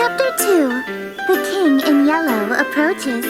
Chapter 2. The King in Yellow approaches.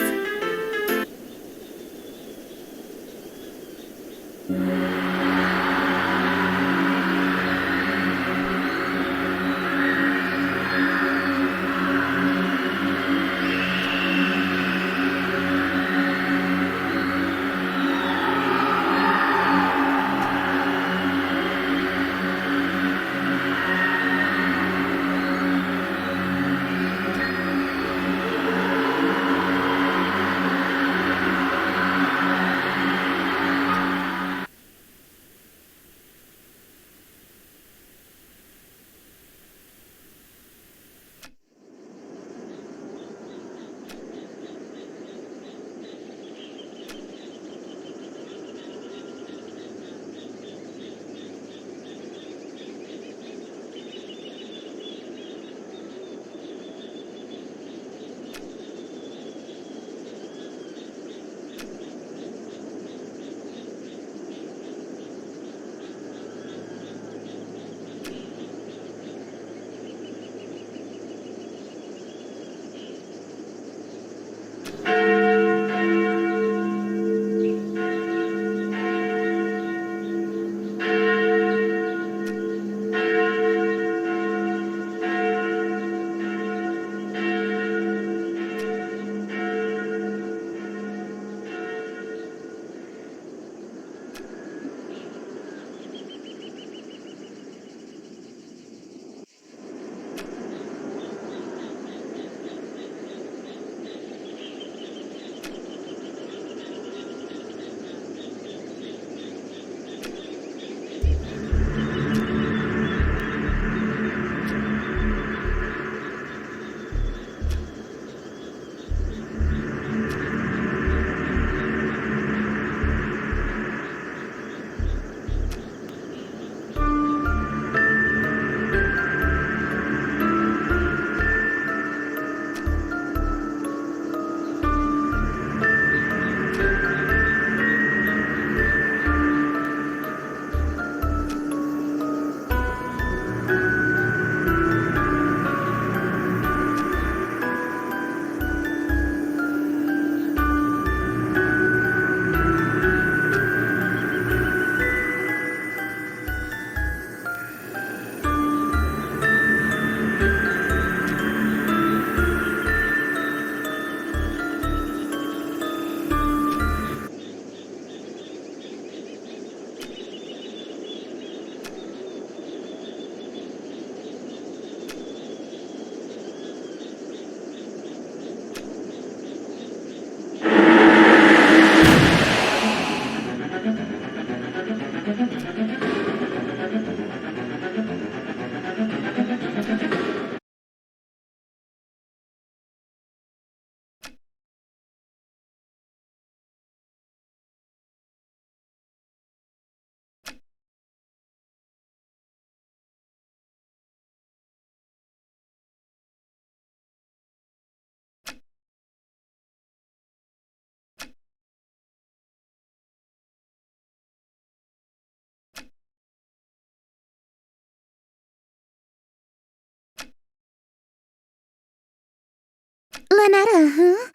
Ln'eta, huh?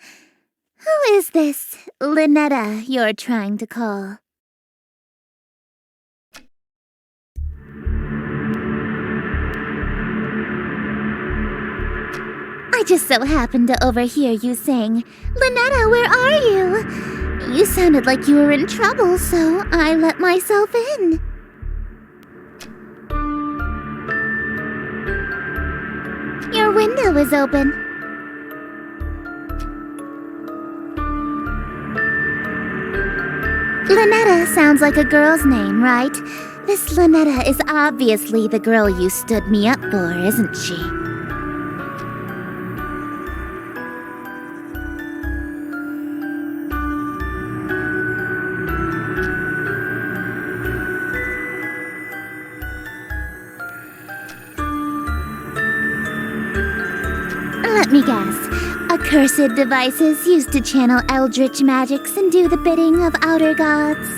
Who is this Ln'eta you're trying to call? I just so happened to overhear you saying, "Ln'eta, where are you?" You sounded like you were in trouble, so I let myself in. Your window is open. Ln'eta sounds like a girl's name, right? This Ln'eta is obviously the girl you stood me up for, isn't she? Let me guess. Accursed devices used to channel eldritch magics and do the bidding of outer gods.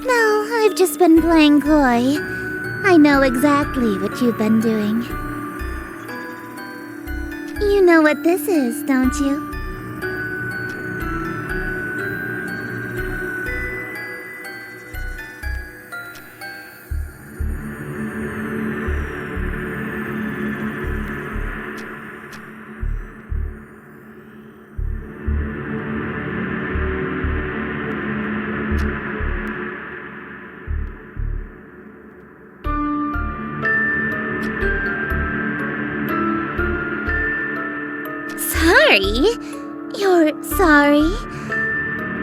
No, I've just been playing coy. I know exactly what you've been doing. You know what this is, don't you? Sorry? You're sorry?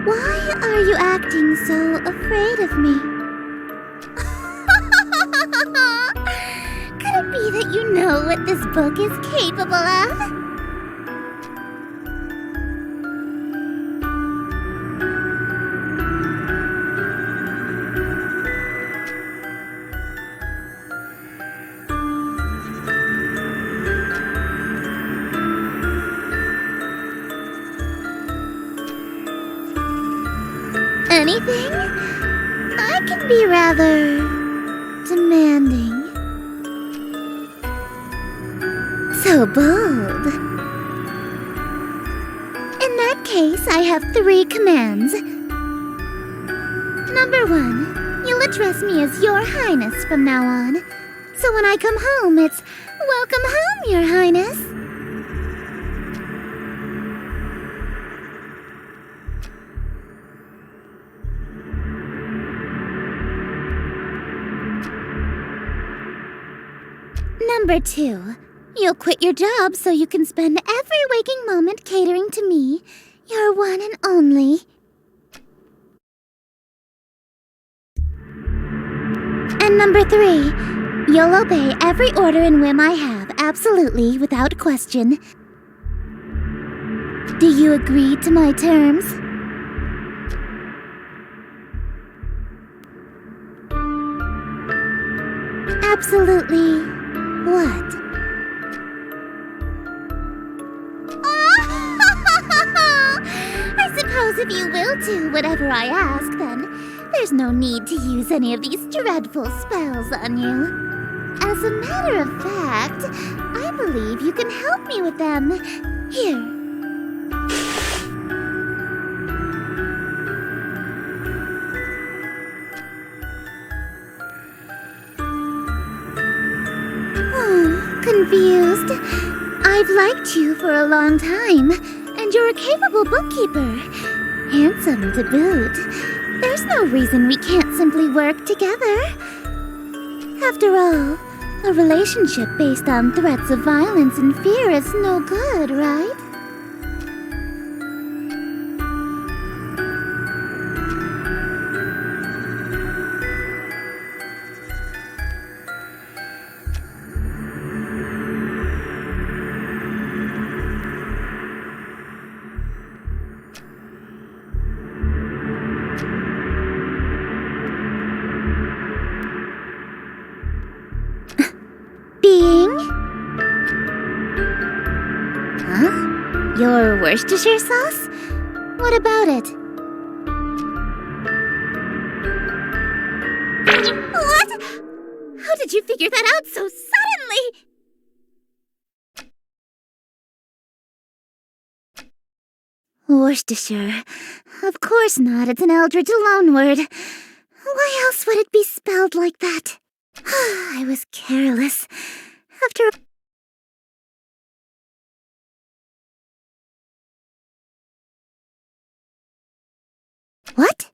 Why are you acting so afraid of me? Could it be that you know what this book is capable of? Anything? I can be rather demanding. So bold. In that case, I have 3 commands. Number 1, you'll address me as Your Highness from now on. So when I come home, it's welcome home, Your Highness. Number 2, you'll quit your job so you can spend every waking moment catering to me, your one and only. And number 3, you'll obey every order and whim I have, absolutely, without question. Do you agree to my terms? Absolutely. What? I suppose if you will do whatever I ask, then there's no need to use any of these dreadful spells on you. As a matter of fact, I believe you can help me with them. Here. Confused. I've liked you for a long time, and you're a capable bookkeeper. Handsome to boot. There's no reason we can't simply work together. After all, a relationship based on threats of violence and fear is no good, right? Your Worcestershire sauce? What about it? What? How did you figure that out so suddenly? Worcestershire. Of course not, it's an Eldritch loanword. Why else would it be spelled like that? I was careless. After What?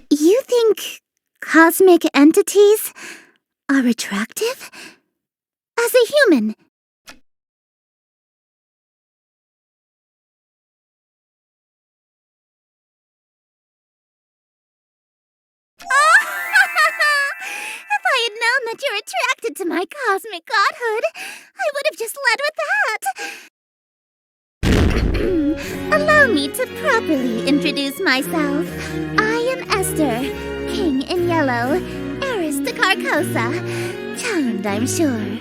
You think cosmic entities are attractive? As a human? If I had known that you're attracted to my cosmic godhood, I would have just led with that. Allow me to properly introduce myself. I am Estir, King in Yellow, heiress to Carcosa. Charmed, I'm sure.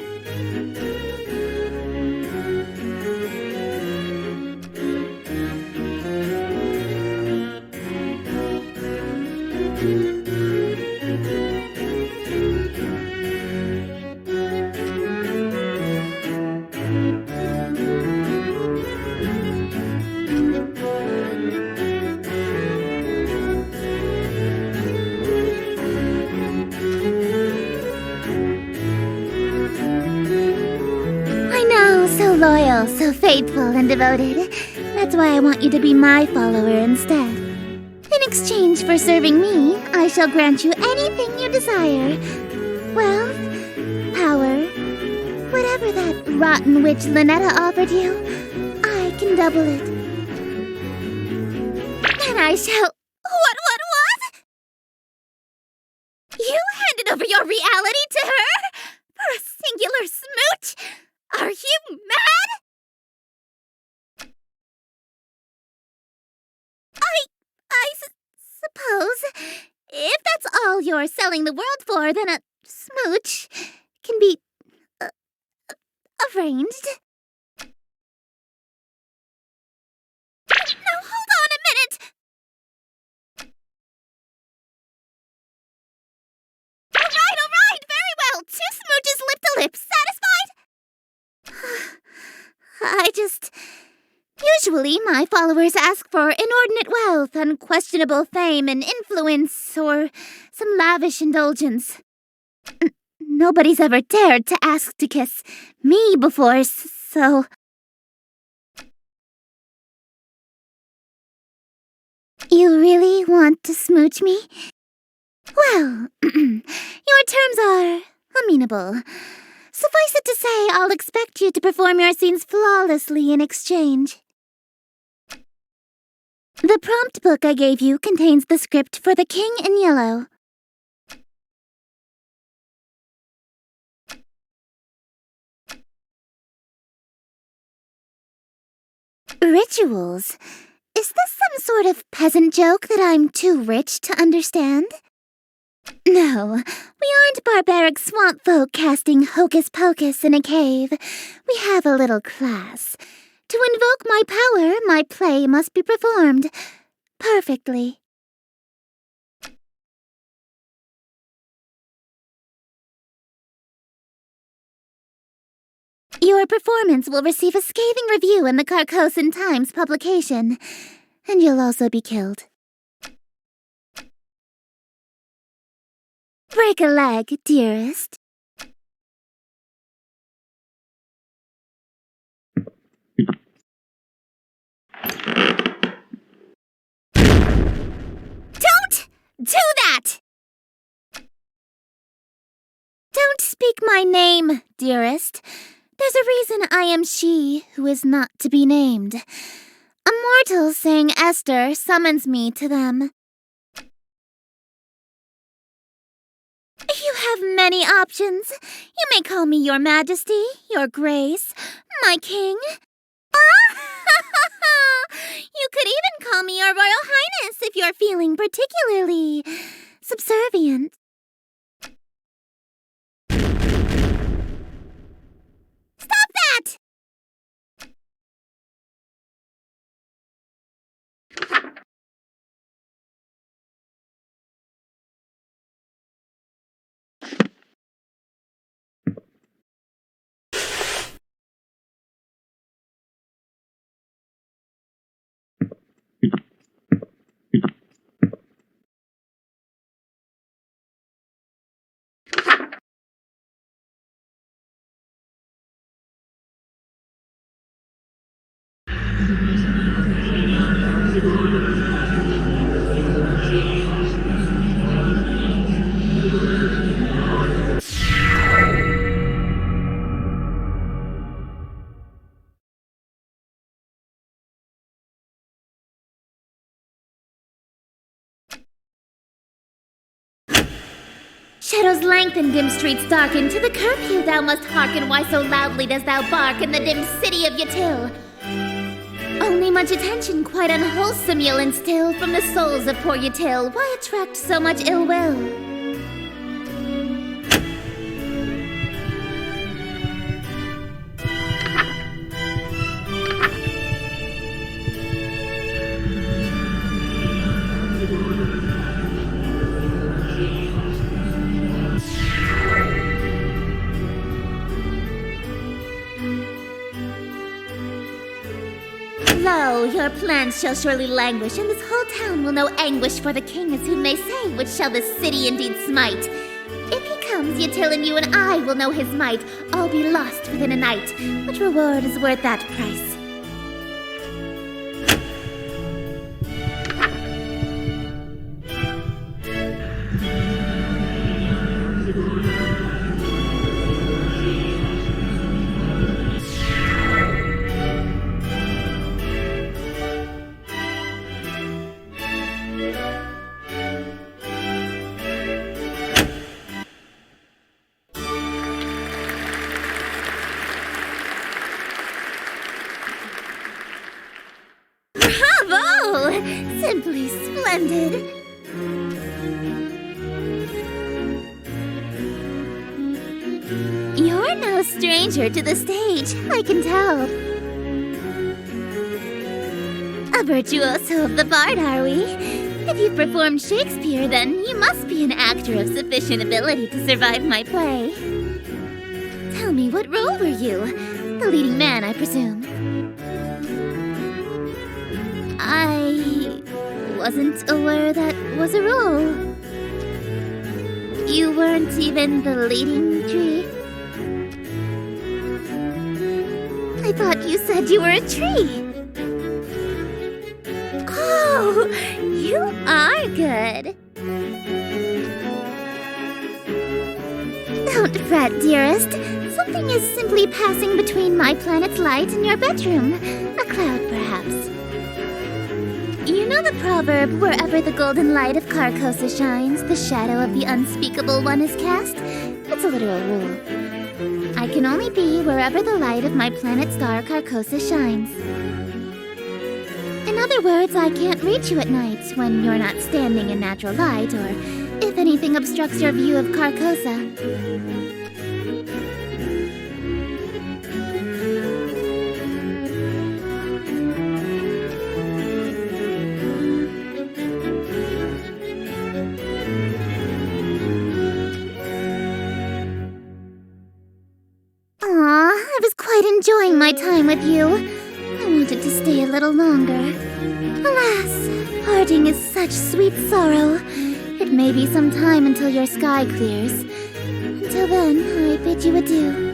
all so faithful and devoted. That's why I want you to be my follower instead. In exchange for serving me, I shall grant you anything you desire. Wealth, power, whatever that rotten witch Ln'eta offered you, I can double it. And I shall... What? You handed over your reality to her? For a singular smooch? Are you mad? Suppose. If that's all you're selling the world for, then a smooch can be... arranged. Now, hold on a minute! Alright, very well. 2 smooches lip to lip. Satisfied? Usually, my followers ask for inordinate wealth, unquestionable fame and influence, or some lavish indulgence. Nobody's ever dared to ask to kiss me before, so... You really want to smooch me? Well, your terms are amenable. Suffice it to say, I'll expect you to perform your scenes flawlessly in exchange. The prompt book I gave you contains the script for The King in Yellow. Rituals? Is this some sort of peasant joke that I'm too rich to understand? No, we aren't barbaric swamp folk casting hocus-pocus in a cave. We have a little class. To invoke my power, my play must be performed perfectly. Your performance will receive a scathing review in the Carcosan Times publication, and you'll also be killed. Break a leg, dearest. Don't do that! Don't speak my name, dearest. There's a reason I am she who is not to be named. A mortal saying Estir summons me to them. You have many options. You may call me your majesty, your grace, my king. You could even call me your royal highness if you're feeling particularly subservient. Stop that! Shadows lengthen, dim streets darken. To the curfew thou must hearken. Why so loudly dost thou bark in the dim city of Yatil? Only much attention, quite unwholesome, you'll instill from the souls of poor Yatil. Why attract so much ill will? Lo, your plans shall surely languish, and this whole town will know anguish for the king, as whom they say, which shall this city indeed smite. If he comes Yatil and you and I will know his might, all be lost within a night. Which reward is worth that price? Bravo! Simply splendid. You're no stranger to the stage, I can tell. A virtuoso of the bard, are we? If you've performed Shakespeare, then you must be an actor of sufficient ability to survive my play. Tell me, what role were you? The leading man, I presume. I wasn't aware that was a role. You weren't even the leading tree? I thought you said you were a tree. Oh, you are good. Don't fret, dearest. Something is simply passing between my planet's light and your bedroom. A cloud, perhaps. You know the proverb, wherever the golden light of Carcosa shines, the shadow of the unspeakable one is cast? It's a literal rule. I can only be wherever the light of my planet star Carcosa shines. In other words, I can't reach you at night when you're not standing in natural light, or if anything obstructs your view of Carcosa. I was quite enjoying my time with you. I wanted to stay a little longer. Alas, parting is such sweet sorrow. It may be some time until your sky clears. Until then, I bid you adieu.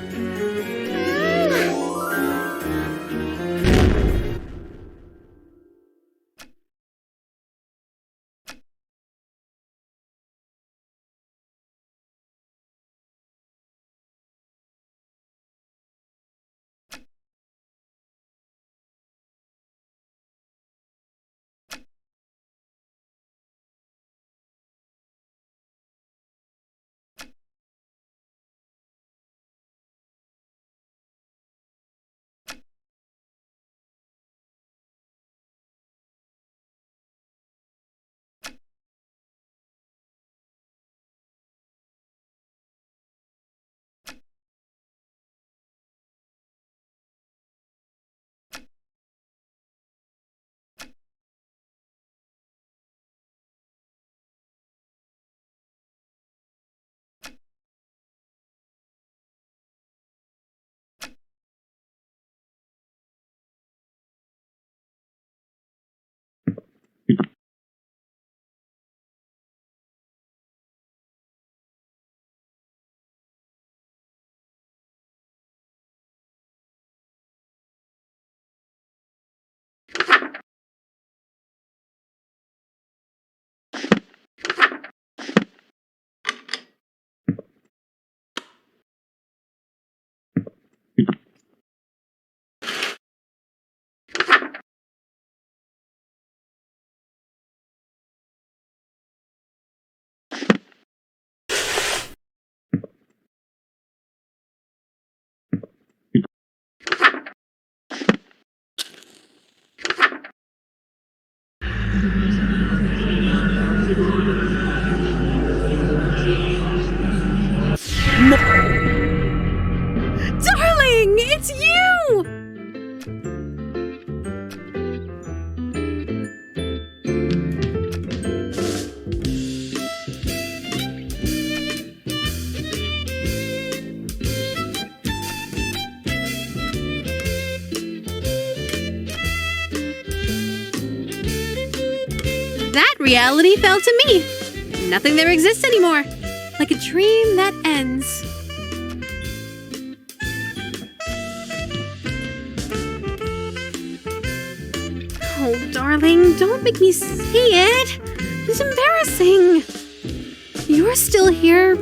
Darling, it's you! That reality fell to me. Nothing there exists anymore. like a dream that ends. Oh, darling, don't make me say it. It's embarrassing. You're still here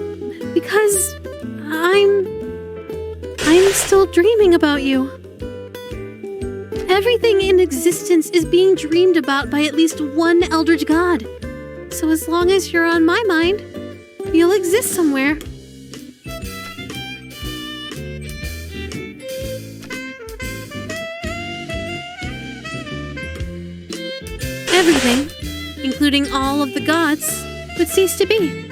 because I'm still dreaming about you. Everything in existence is being dreamed about by at least one eldritch god. So as long as you're on my mind, you'll exist somewhere. Everything, including all of the gods, would cease to be.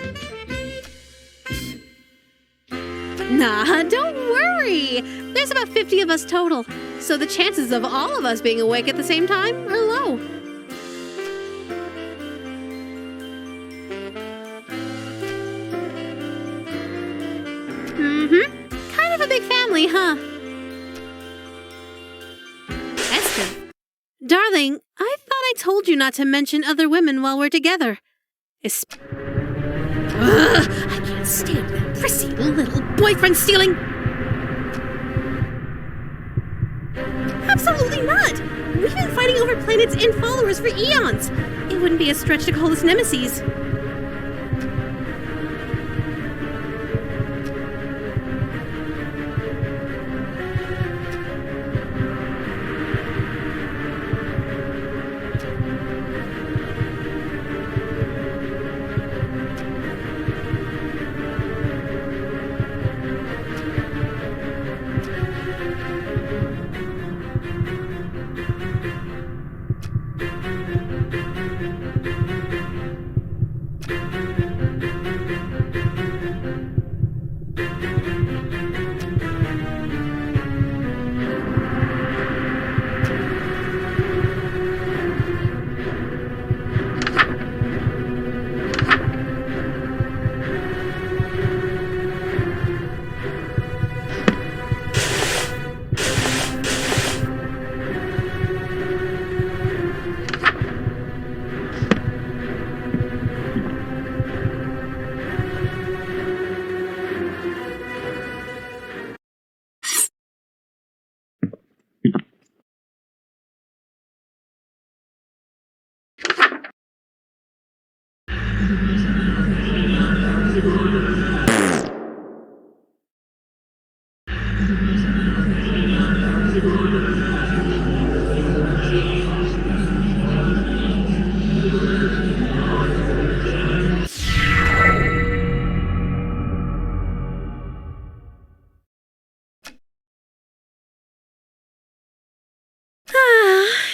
Nah, don't worry. There's about 50 of us total, so the chances of all of us being awake at the same time are low. Kind of a big family, huh? Estir. Darling, I thought I told you not to mention other women while we're together. I can't stand that prissy little boyfriend stealing. Absolutely not! We've been fighting over planets and followers for eons. It wouldn't be a stretch to call us nemesis.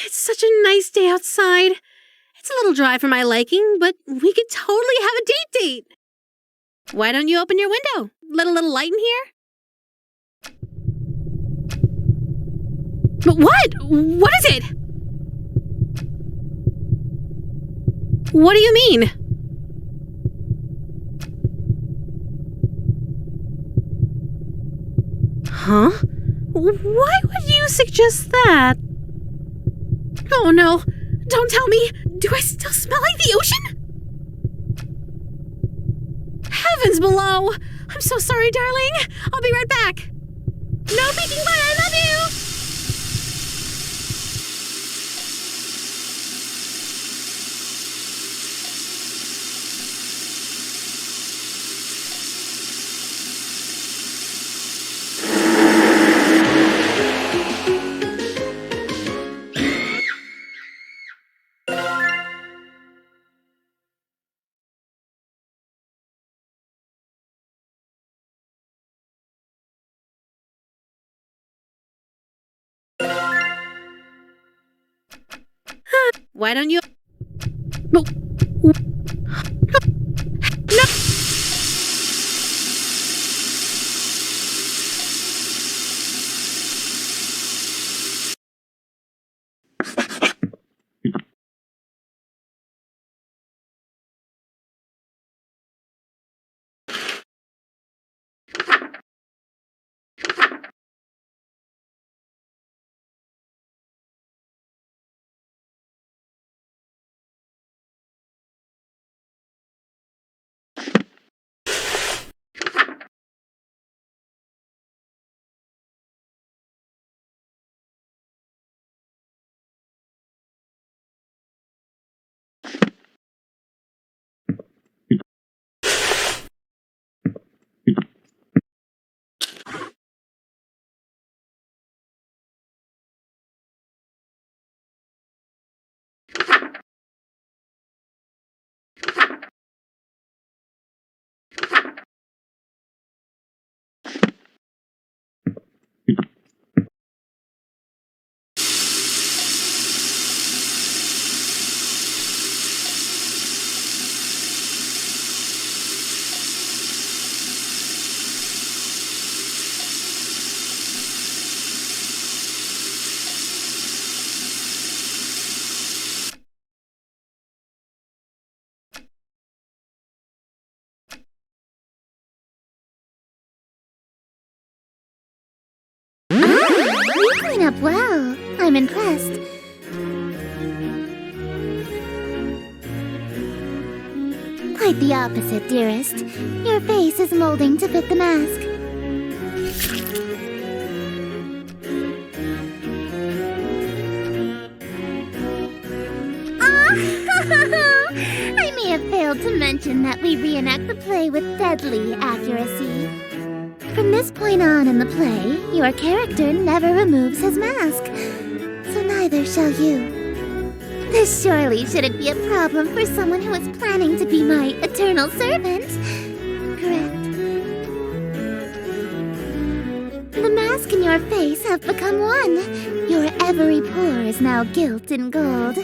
It's such a nice day outside. It's a little dry for my liking, but we could totally have a date. Why don't you open your window? Let a little light in here? But what? What is it? What do you mean? Huh? Why would you suggest that? Oh no, don't tell me! Do I still smell like the ocean? Heavens below! I'm so sorry, darling! I'll be right back! No peeking, but I love you! Why don't you... No. No. You clean up well. I'm impressed. Quite the opposite, dearest. Your face is molding to fit the mask. I may have failed to mention that we reenact the play with deadly accuracy. From this point on in the play, your character never removes his mask. So neither shall you. This surely shouldn't be a problem for someone who is planning to be my eternal servant. Correct? The mask and your face have become one. Your every pore is now gilt in gold.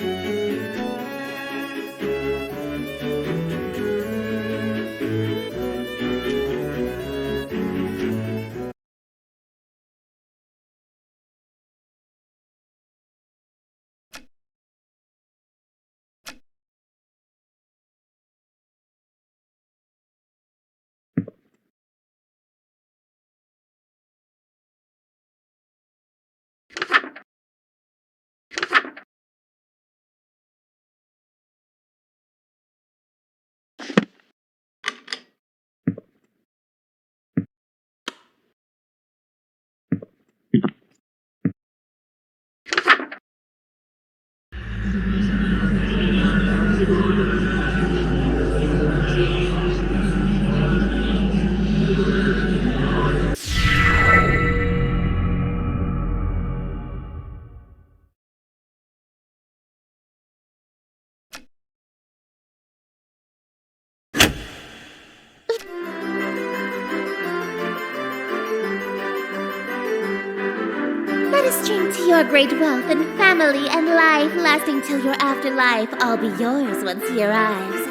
Let us drink to your great wealth and family and life lasting till your afterlife. I'll be yours once he arrives.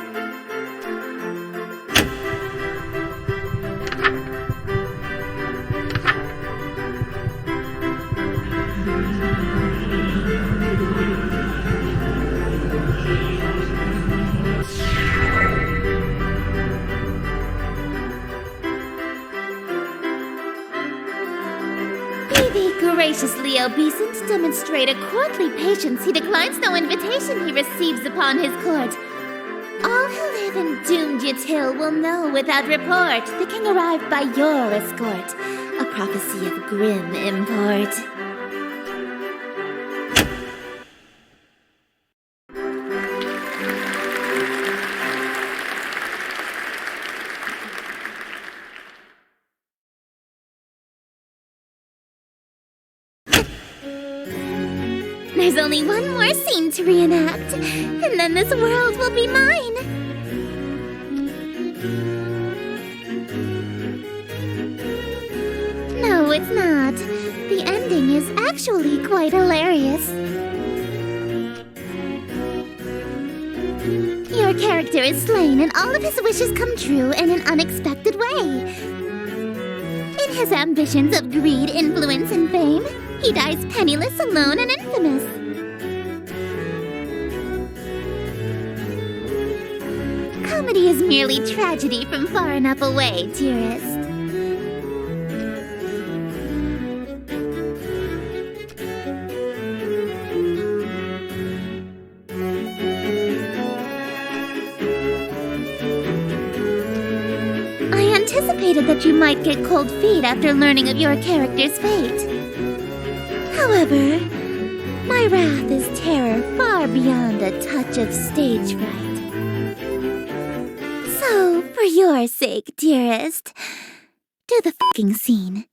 Graciously obeisant to demonstrate a courtly patience, he declines no invitation he receives upon his court. All who live in doomed Yatil will know without report the king arrived by your escort, a prophecy of grim import. There's only one more scene to reenact, and then this world will be mine. No, it's not. The ending is actually quite hilarious. Your character is slain, and all of his wishes come true in an unexpected way. In his ambitions of greed, influence, and fame, he dies penniless, alone, and infamous. Comedy is merely tragedy from far enough away, dearest. I anticipated that you might get cold feet after learning of your character's fate. However, my wrath is terror far beyond a touch of stage fright. So, for your sake, dearest, do the fucking scene.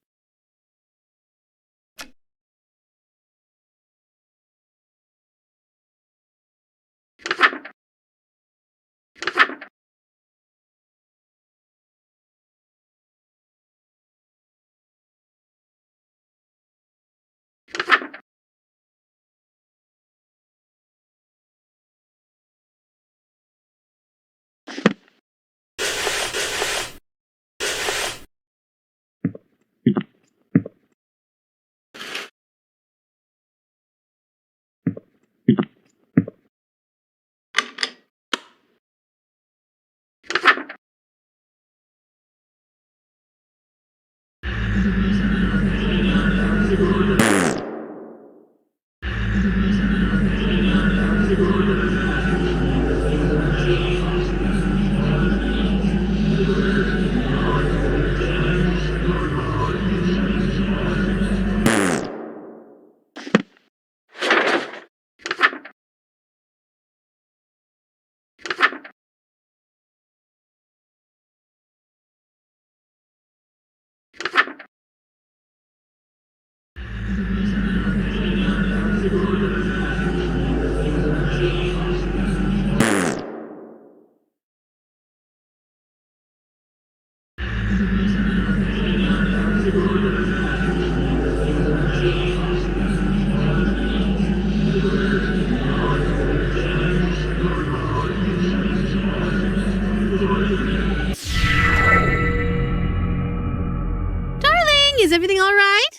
Darling, is everything all right?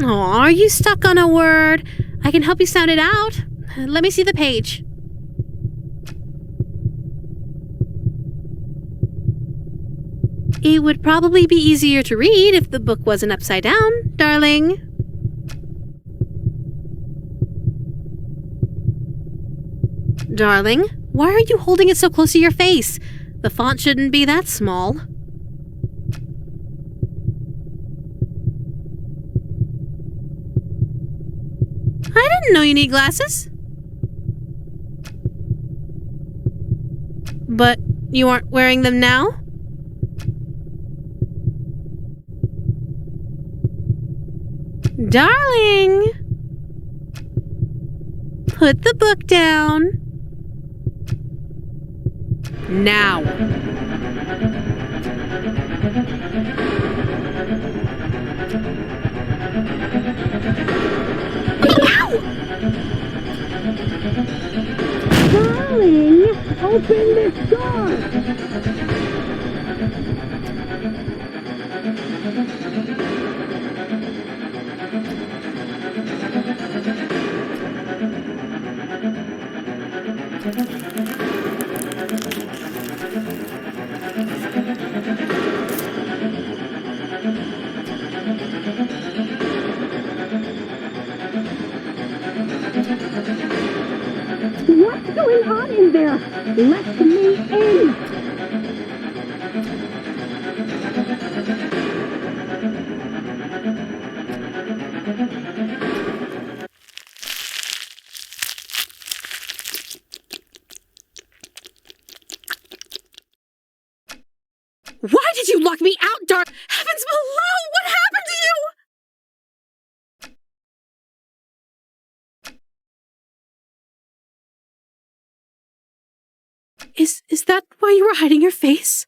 Oh, are you stuck on a word? I can help you sound it out. Let me see the page. It would probably be easier to read if the book wasn't upside down, darling. Darling, why are you holding it so close to your face? The font shouldn't be that small. I didn't know you need glasses. But you aren't wearing them now? Darling! Put the book down. Now. Darling, open this door! What's going on in there? Let me in! Why did you lock me out, Heavens below! What happened to you? Is that why you were hiding your face?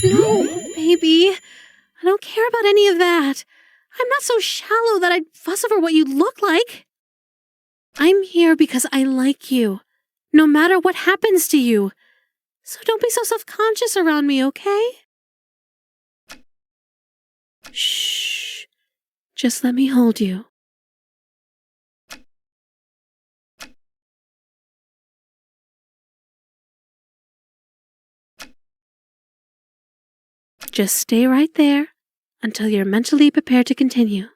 No, baby. I don't care about any of that. I'm not so shallow that I'd fuss over what you look like. I'm here because I like you, no matter what happens to you. So don't be so self-conscious around me, okay? Shh. Just let me hold you. Just stay right there until you're mentally prepared to continue.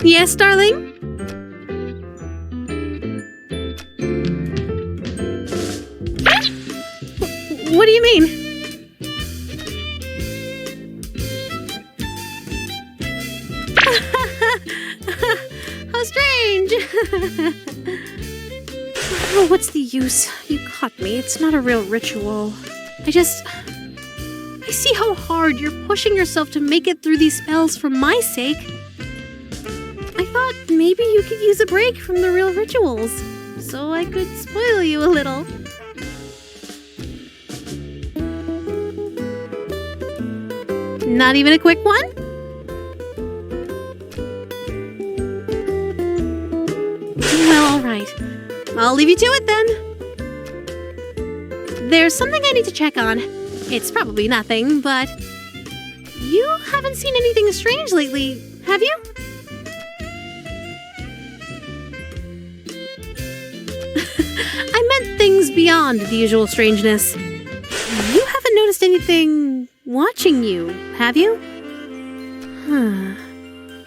Yes, darling? you mean? How strange! Oh, what's the use? You caught me. It's not a real ritual. I see how hard you're pushing yourself to make it through these spells for my sake. I thought maybe you could use a break from the real rituals, so I could spoil you a little. Not even a quick one? Well, all right. I'll leave you to it then. There's something I need to check on. It's probably nothing, but you haven't seen anything strange lately, have you? I meant things beyond the usual strangeness. You haven't noticed anything watching you, have you?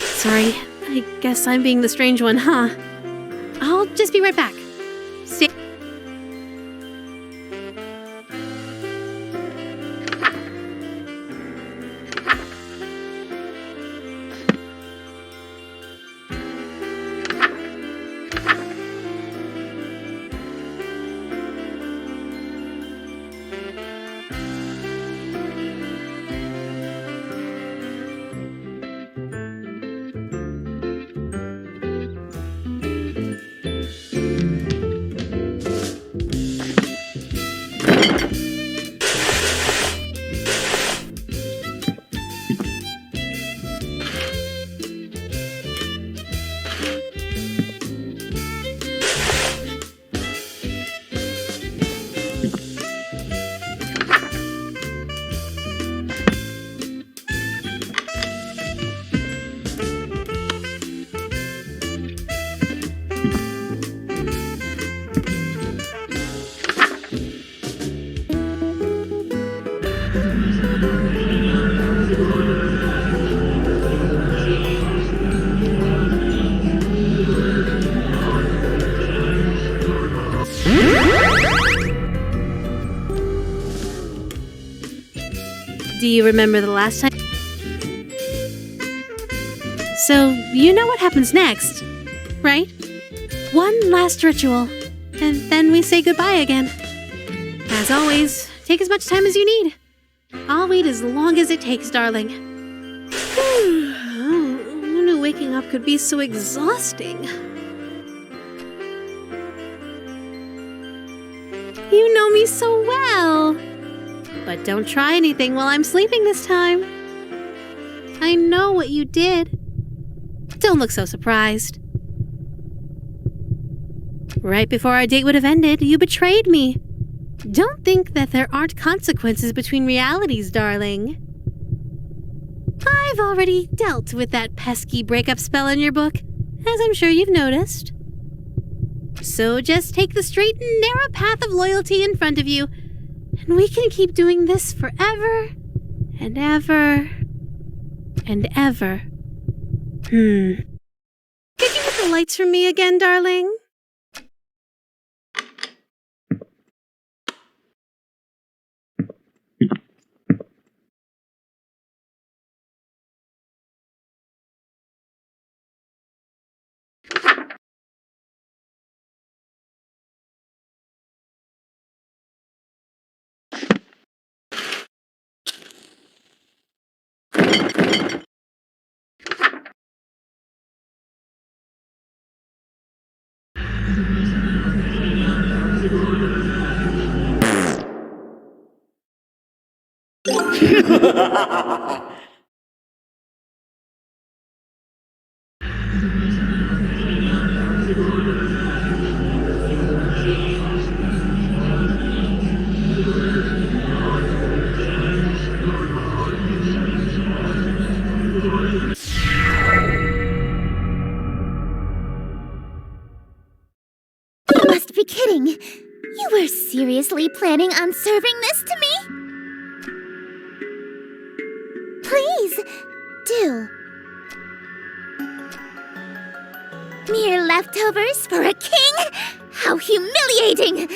Sorry, I guess I'm being the strange one, huh? I'll just be right back. Stay. Do you remember the last time? So, you know what happens next, right? One last ritual, and then we say goodbye again. As always, take as much time as you need. I'll wait as long as it takes, darling. Who knew waking up could be so exhausting? You know me so well. But don't try anything while I'm sleeping this time. I know what you did. Don't look so surprised. Right before our date would have ended, you betrayed me. Don't think that there aren't consequences between realities, darling. I've already dealt with that pesky breakup spell in your book, as I'm sure you've noticed. So just take the straight and narrow path of loyalty in front of you, and we can keep doing this forever and ever and ever. Could you get the lights for me again, darling? You must be kidding. You were seriously planning on serving this to me? Please, do. Mere leftovers for a king? How humiliating!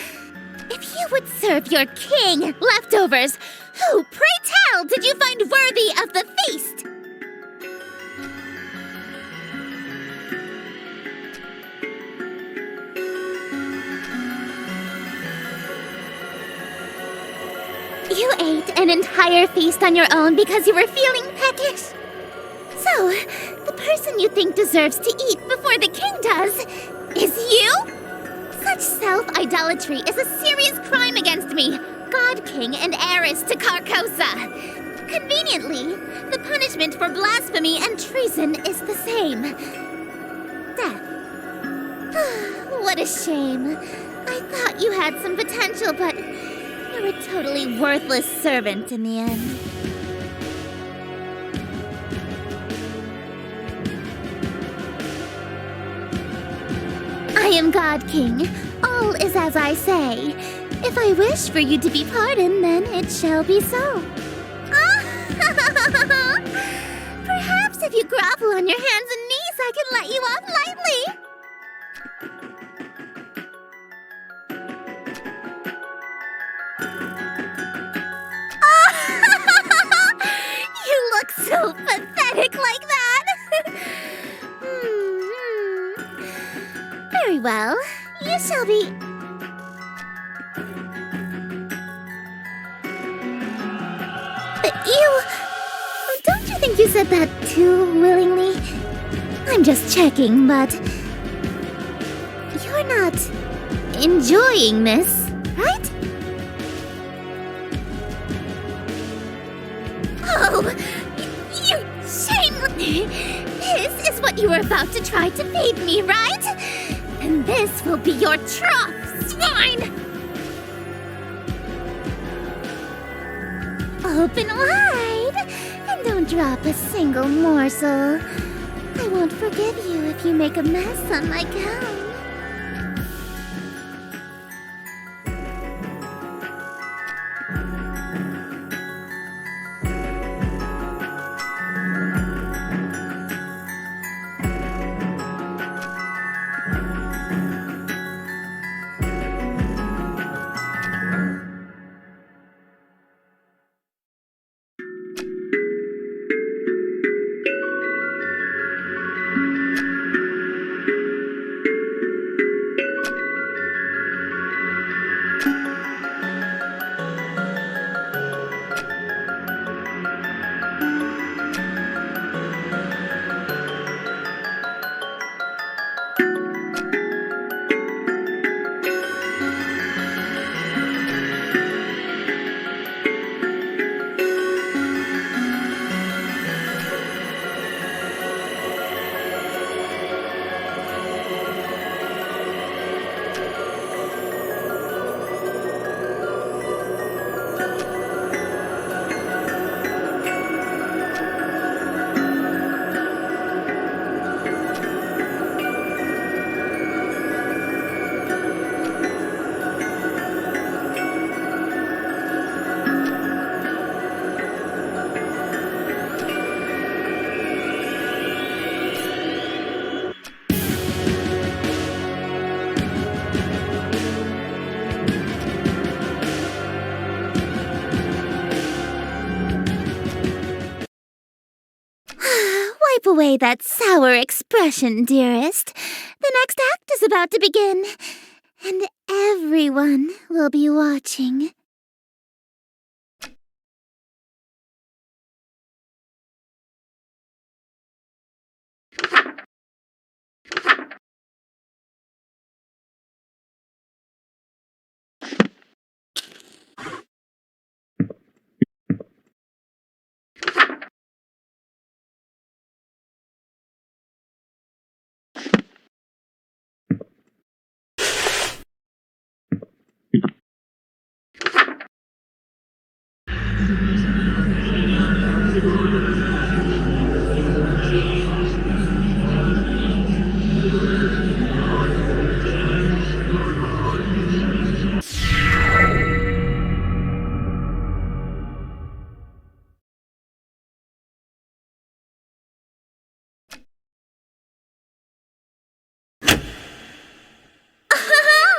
If You would serve your king leftovers. Who, pray tell, did you find worthy of the feast? You ate an entire feast on your own because you were feeling peckish? So, the person you think deserves to eat before the king does is you? Such self-idolatry is a serious crime against me, God King and heiress to Carcosa. Conveniently, the punishment for blasphemy and treason is the same. Death. What a shame. I thought you had some potential, but you're a totally worthless servant in the end. I am God King. All is as I say. If I wish for you to be pardoned, then it shall be so. Perhaps if you grovel on your hands and knees, I can let you off lightly. You look so pathetic like that. Very well. You shall be... Don't you think you said that too willingly? I'm just checking, but... You're not enjoying this, right? Oh, you shame! This is what you were about to try to feed me, right? And this will be your trough, swine! Open wide, and don't drop a single morsel. I won't forgive you if you make a mess on my gown. Wipe away that sour expression, dearest. The next act is about to begin, and everyone will be watching.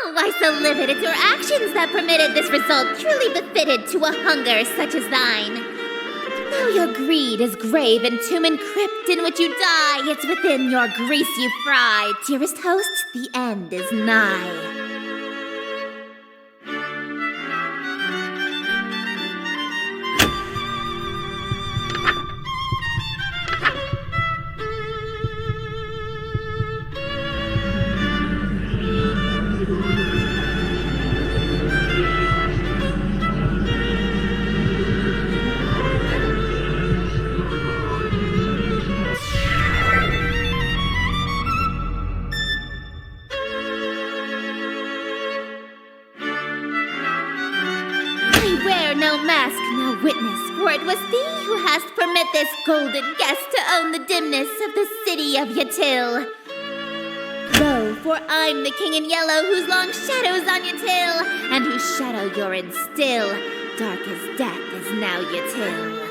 Oh, I so livid, it's your actions that permitted this result, truly befitted to a hunger such as thine. Though your greed is grave and tomb and crypt in which you die, it's within your grease you fry. Dearest host, the end is nigh. I wear no mask, no witness, for it was thee who hast permit this golden guest to own the dimness of the city of Yatil. Lo, for I'm the king in yellow, whose long shadow's on Yatil, and whose shadow you're in still. Dark as death is now Yatil.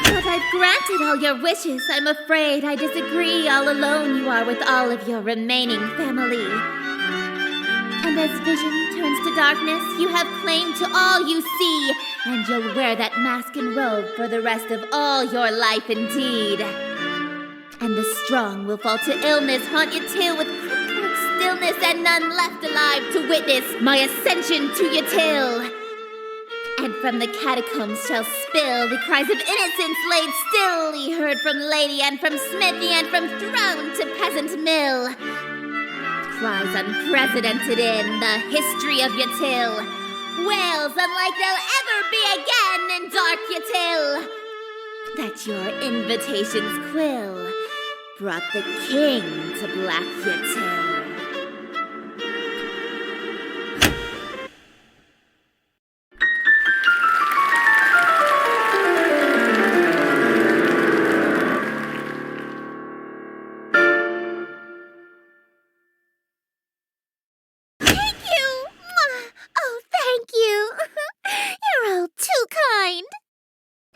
But I've granted all your wishes. I'm afraid I disagree. All alone you are with all of your remaining family. And as vision turns to darkness, you have claim to all you see, and you'll wear that mask and robe for the rest of all your life indeed. And the strong will fall to illness, haunt you till with crypt-like stillness, and none left alive to witness my ascension to Yatil. And from the catacombs shall spill the cries of innocence laid still, ye heard from lady and from smithy and from throne to peasant mill. Cries unprecedented in the history of Yatil, wails unlike they'll ever be again in dark Yatil. That your invitations quill brought the king to black Yatil.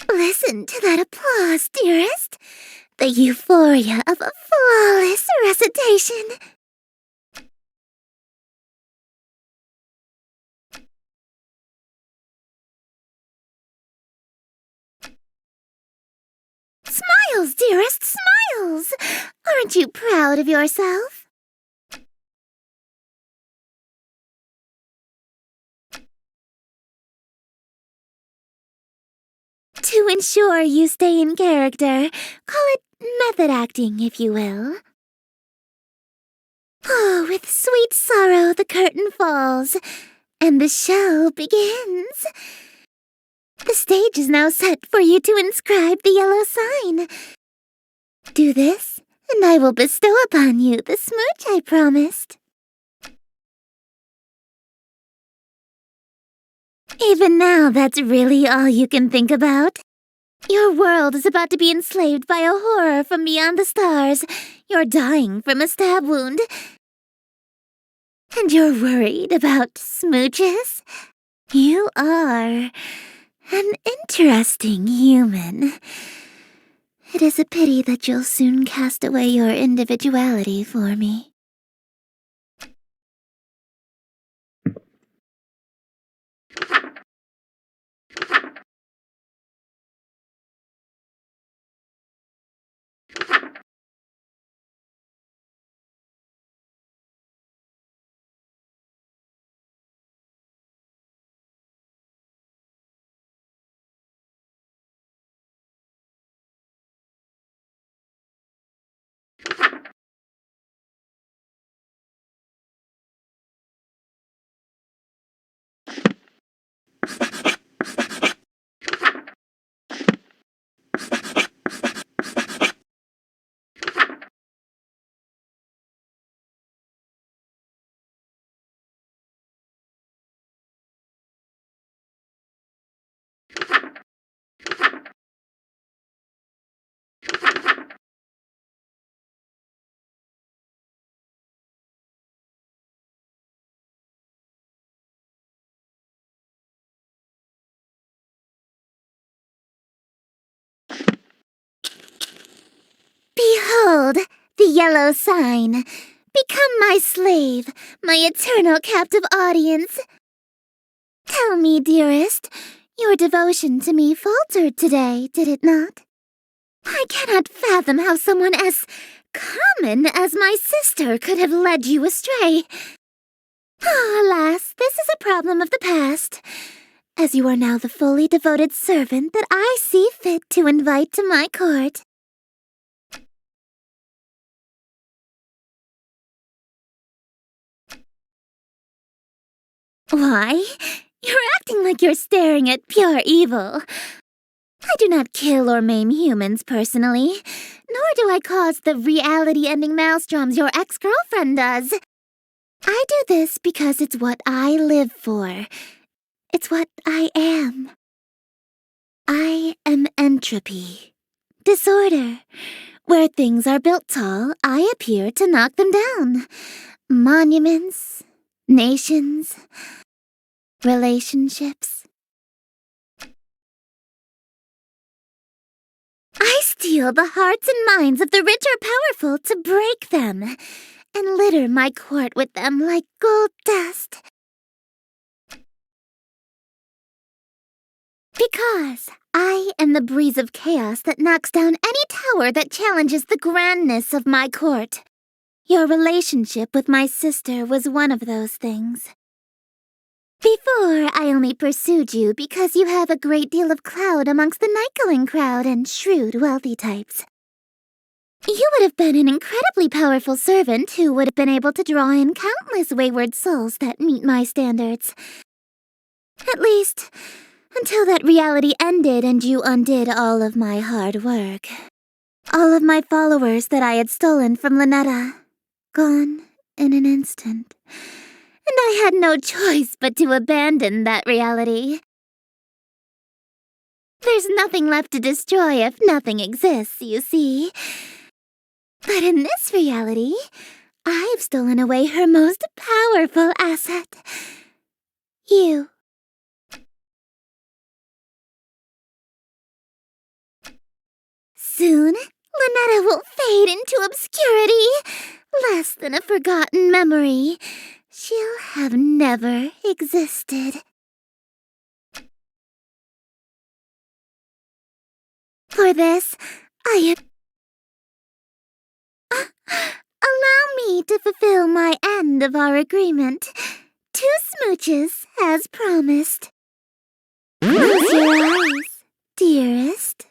Listen to that applause, dearest. The euphoria of a flawless recitation. Smiles, dearest, smiles! Aren't you proud of yourself? To ensure you stay in character, call it method acting, if you will. Oh, with sweet sorrow the curtain falls, and the show begins. The stage is now set for you to inscribe the yellow sign. Do this, and I will bestow upon you the smooch I promised. Even now, that's really all you can think about. Your world is about to be enslaved by a horror from beyond the stars. You're dying from a stab wound. And you're worried about smooches? You are an interesting human. It is a pity that you'll soon cast away your individuality for me. Behold, the yellow sign. Become my slave, my eternal captive audience. Tell me, dearest, your devotion to me faltered today, did it not? I cannot fathom how someone as common as my sister could have led you astray. Alas, this is a problem of the past, as you are now the fully devoted servant that I see fit to invite to my court. Why? You're acting like you're staring at pure evil. I do not kill or maim humans personally, nor do I cause the reality-ending maelstroms your ex-girlfriend does. I do this because it's what I live for. It's what I am. I am entropy. Disorder. Where things are built tall, I appear to knock them down. Monuments, nations, relationships. I steal the hearts and minds of the rich or powerful to break them, and litter my court with them like gold dust. Because I am the breeze of chaos that knocks down any tower that challenges the grandness of my court. Your relationship with my sister was one of those things. Before, I only pursued you because you have a great deal of clout amongst the night-going crowd and shrewd, wealthy types. You would have been an incredibly powerful servant who would have been able to draw in countless wayward souls that meet my standards. At least, until that reality ended and you undid all of my hard work. All of my followers that I had stolen from Ln'eta, gone in an instant. And I had no choice but to abandon that reality. There's nothing left to destroy if nothing exists, you see. But in this reality, I've stolen away her most powerful asset. You. Soon, Ln'eta will fade into obscurity, less than a forgotten memory. She'll have never existed. For this, allow me to fulfill my end of our agreement. 2 smooches, as promised. Close your eyes, dearest.